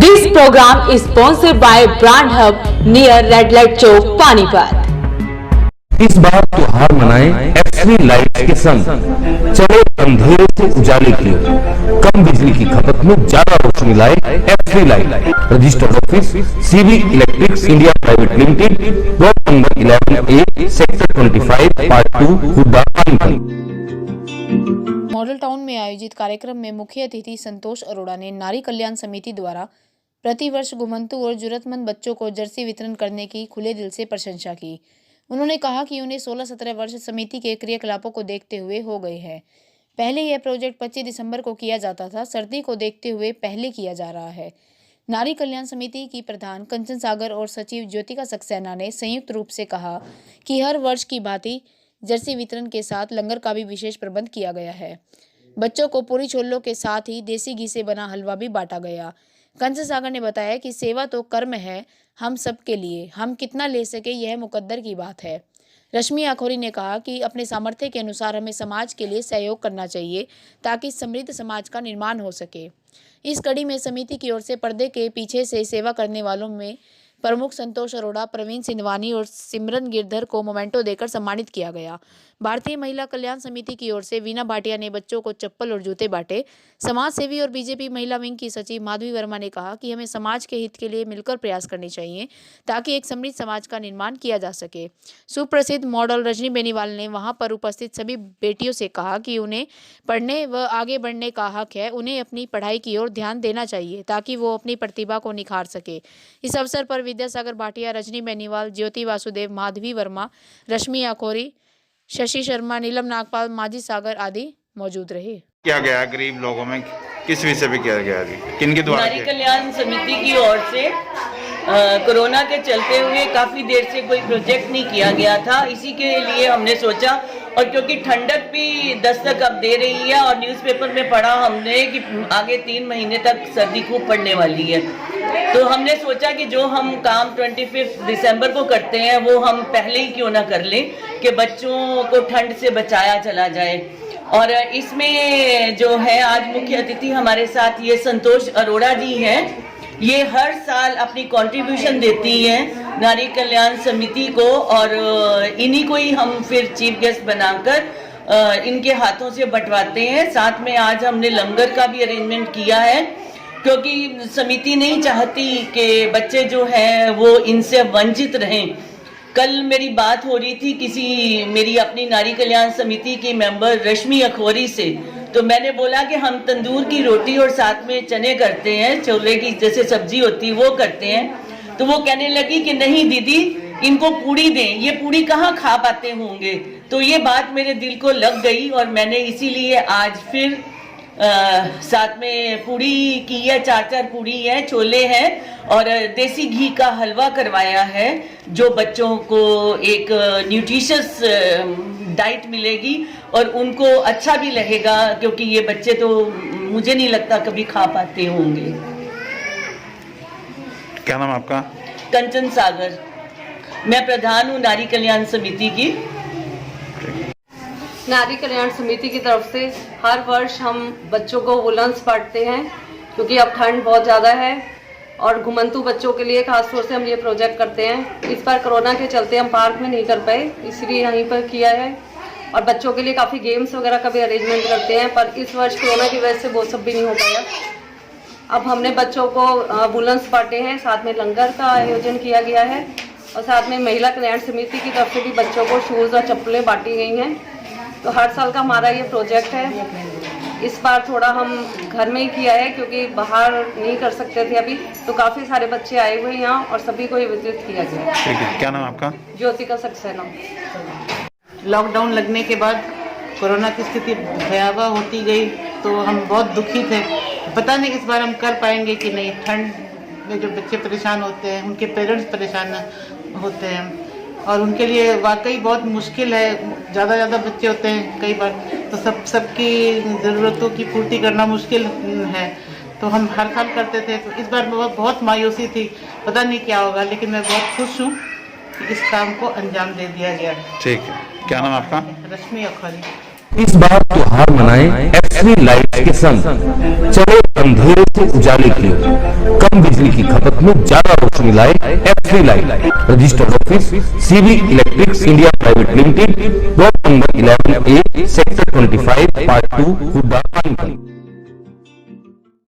This program is sponsored by Brand Hub near Red Light Chowk, Panipat. इस बार त्योहार मनाएं XV light के संग, चले अंधेरे से उजाले की ओर, कम बिजली की खपत में ज्यादा रोशनी लाए XV light. Registered office CV electrics India private limited, block number 11A, sector 25, part 2, Hooda, Panipat. Model town में आयोजित कार्यक्रम में मुख्य अतिथि संतोष अरोड़ा ने नारी कल्याण समिति द्वारा प्रतिवर्ष घुमंतु और जरूरतमंद बच्चों को जर्सी वितरण करने की खुले दिल से प्रशंसा की। उन्होंने कहा कि उन्हें 16-17 वर्ष समिति के क्रियाकलापों को देखते हुए हो गए हैं। पहले यह प्रोजेक्ट 25 दिसंबर को किया जाता था, सर्दी को देखते हुए पहले किया जा रहा है। नारी कल्याण समिति की प्रधान कंचन सागर और सचिव ज्योतिका सक्सेना ने संयुक्त रूप से कहा कि हर वर्ष की भांति जर्सी वितरण के साथ लंगर का भी विशेष प्रबंध किया गया है। बच्चों को पूरी छोलों के साथ ही देसी घी से बना हलवा भी बांटा गया। कंचन सागर ने बताया कि सेवा तो कर्म है हम सब के लिए, हम कितना ले सके यह मुकद्दर की बात है। रश्मि आखोरी ने कहा कि अपने सामर्थ्य के अनुसार हमें समाज के लिए सहयोग करना चाहिए ताकि समृद्ध समाज का निर्माण हो सके। इस कड़ी में समिति की ओर से पर्दे के पीछे से सेवा करने वालों में प्रमुख संतोष अरोड़ा, प्रवीण सिंधवानी और सिमरन गिरधर को मोमेंटो देकर सम्मानित किया गया। भारतीय महिला कल्याण समिति की ओर से वीना भाटिया ने बच्चों को चप्पल और जूते बांटे। समाज सेवी और बीजेपी महिला विंग की सचिव माधवी वर्मा ने कहा कि हमें समाज के हित के लिए मिलकर प्रयास करने चाहिए ताकि एक समृद्ध समाज का निर्माण किया जा सके। सुप्रसिद्ध मॉडल रजनी बेनीवाल ने वहां पर उपस्थित सभी बेटियों से कहा कि उन्हें पढ़ने व आगे बढ़ने का हक है, उन्हें अपनी पढ़ाई की ओर ध्यान देना चाहिए ताकि वो अपनी प्रतिभा को निखार सके। इस अवसर पर विद्यासागर भाटिया, रजनी बेनीवाल, ज्योति वासुदेव, माधवी वर्मा, रश्मि आखोरी, शशि शर्मा, नीलम नागपाल, माजी सागर आदि मौजूद रहे। किया गया गरीब लोगों में किस विषय पे किया गया, किनके द्वारा? नारी कल्याण समिति की ओर से कोरोना के चलते हुए काफ़ी देर से कोई प्रोजेक्ट नहीं किया गया था, इसी के लिए हमने सोचा। और क्योंकि ठंडक भी दस्तक अब दे रही है और न्यूज़पेपर में पढ़ा हमने कि आगे 3 महीने तक सर्दी खूब पड़ने वाली है, तो हमने सोचा कि जो हम काम 25 दिसंबर को करते हैं वो हम पहले ही क्यों ना कर लें कि बच्चों को ठंड से बचाया चला जाए। और इसमें जो है आज मुख्य अतिथि हमारे साथ ये संतोष अरोड़ा जी हैं। ये हर साल अपनी कंट्रीब्यूशन देती हैं नारी कल्याण समिति को और इन्हीं को ही हम फिर चीफ गेस्ट बनाकर इनके हाथों से बंटवाते हैं। साथ में आज हमने लंगर का भी अरेंजमेंट किया है क्योंकि समिति नहीं चाहती कि बच्चे जो हैं वो इनसे वंचित रहें। कल मेरी बात हो रही थी किसी मेरी अपनी नारी कल्याण समिति की मेंबर रश्मि आखोरी से, तो मैंने बोला कि हम तंदूर की रोटी और साथ में चने करते हैं, छोले की जैसे सब्जी होती है वो करते हैं। तो वो कहने लगी कि नहीं दीदी इनको पूड़ी दें, ये पूड़ी कहाँ खा पाते होंगे। तो ये बात मेरे दिल को लग गई और मैंने इसीलिए आज फिर साथ में पूड़ी की है, 4 पूड़ी है, छोले हैं और देसी घी का हलवा करवाया है जो बच्चों को एक न्यूट्रिशियस डाइट मिलेगी और उनको अच्छा भी लगेगा क्योंकि ये बच्चे तो मुझे नहीं लगता कभी खा पाते होंगे। क्या नाम आपका? कंचन सागर, मैं प्रधान हूँ नारी कल्याण समिति की। नारी कल्याण समिति की तरफ से हर वर्ष हम बच्चों को वुलन्स बांटते हैं क्योंकि अब ठंड बहुत ज़्यादा है और घुमंतु बच्चों के लिए खास तौर से हम ये प्रोजेक्ट करते हैं। इस बार कोरोना के चलते हम पार्क में नहीं कर पाए, इसलिए यहीं पर किया है और बच्चों के लिए काफ़ी गेम्स वगैरह का भी अरेंजमेंट करते हैं, पर इस वर्ष कोरोना की वजह से वो सब भी नहीं हो पाया। अब हमने बच्चों को वुलन्स बांटे हैं, साथ में लंगर का आयोजन किया गया है और साथ में महिला कल्याण समिति की तरफ से भी बच्चों को शूज़ और चप्पलें बांटी गई हैं। तो हर साल का हमारा ये प्रोजेक्ट है। इस बार थोड़ा हम घर में ही किया है क्योंकि बाहर नहीं कर सकते थे अभी, तो काफ़ी सारे बच्चे आए हुए हैं यहाँ और सभी को विजिट किया गया। ठीक है, क्या नाम आपका? ज्योतिका सक्सेना। लॉकडाउन लगने के बाद कोरोना की स्थिति भयावह होती गई तो हम बहुत दुखी थे। पता नहीं इस बार हम कर पाएंगे कि नहीं। ठंड में जो बच्चे परेशान होते हैं, उनके पेरेंट्स परेशान होते हैं और उनके लिए वाकई बहुत मुश्किल है। ज़्यादा बच्चे होते हैं कई बार, तो सबकी ज़रूरतों की पूर्ति करना मुश्किल है। तो हम हर साल करते थे। तो इस बार बहुत मायूसी थी, पता नहीं क्या होगा, लेकिन मैं बहुत खुश हूँ कि इस काम को अंजाम दे दिया गया। ठीक है, क्या नाम है आपका? रश्मि अखौरी। इस बार त्योहार मनाएं एक्सवी लाइट के संग, चले अंधेरे से उजाले की ओर, कम बिजली की खपत में ज्यादा रोशनी लाए XV light. Registered office CV electrics India private limited, block number 11A, sector 25, part 2, Hooda, Panipat.